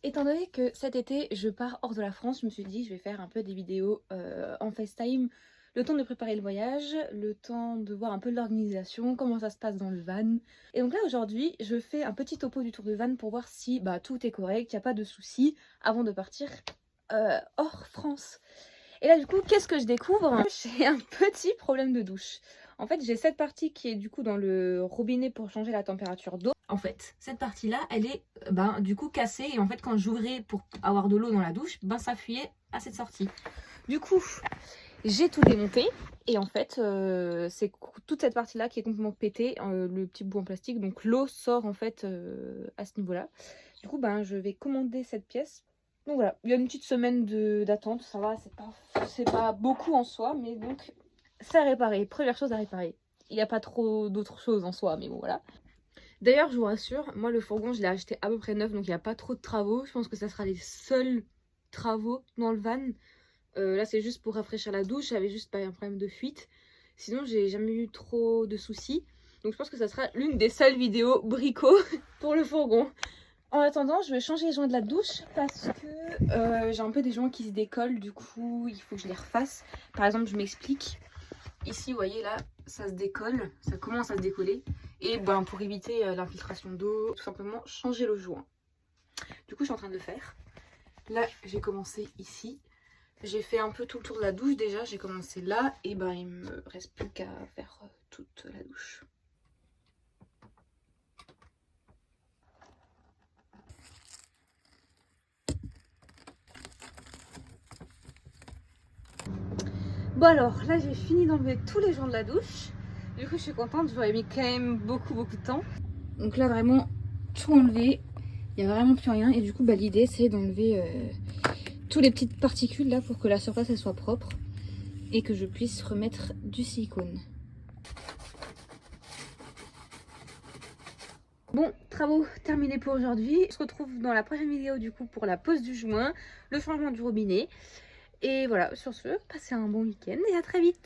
Étant donné que cet été je pars hors de la France, je me suis dit je vais faire un peu des vidéos en FaceTime, le temps de préparer le voyage, le temps de voir un peu l'organisation, comment ça se passe dans le van. Et donc là aujourd'hui je fais un petit topo du tour de van pour voir si tout est correct, il n'y a pas de soucis avant de partir hors France. Et là du coup qu'est-ce que je découvre? J'ai un petit problème de douche. En fait j'ai cette partie qui est du coup dans le robinet pour changer la température d'eau. En fait cette partie là elle est du coup cassée et en fait quand j'ouvrais pour avoir de l'eau dans la douche, ça fuyait à cette sortie. Du coup j'ai tout démonté et en fait c'est toute cette partie là qui est complètement pétée, le petit bout en plastique, donc l'eau sort en fait à ce niveau là. Du coup je vais commander cette pièce. Donc voilà, il y a une petite semaine d'attente, ça va, c'est pas beaucoup en soi, mais donc c'est à réparer. Première chose à réparer. Il n'y a pas trop d'autres choses en soi, mais bon voilà. D'ailleurs je vous rassure, moi le fourgon je l'ai acheté à peu près neuf, donc il n'y a pas trop de travaux. Je pense que ça sera les seuls travaux dans le van. Là c'est juste pour rafraîchir la douche, j'avais juste pas un problème de fuite. Sinon j'ai jamais eu trop de soucis. Donc je pense que ça sera l'une des seules vidéos brico pour le fourgon. En attendant, je vais changer les joints de la douche parce que j'ai un peu des joints qui se décollent, du coup il faut que je les refasse. Par exemple, je m'explique. Ici, vous voyez là, ça se décolle, ça commence à se décoller. Et pour éviter l'infiltration d'eau, tout simplement changer le joint. Du coup, je suis en train de le faire. Là, j'ai commencé ici. J'ai fait un peu tout le tour de la douche déjà, j'ai commencé là. Et il me reste plus qu'à faire toute la douche. Bon alors, là j'ai fini d'enlever tous les joints de la douche. Du coup je suis contente, j'aurais mis quand même beaucoup de temps. Donc là vraiment tout enlevé, il n'y a vraiment plus rien. Et du coup l'idée c'est d'enlever toutes les petites particules là pour que la surface elle soit propre. Et que je puisse remettre du silicone. Bon, travaux terminés pour aujourd'hui. On se retrouve dans la prochaine vidéo du coup pour la pose du joint, le changement du robinet. Et voilà, sur ce, passez un bon week-end et à très vite.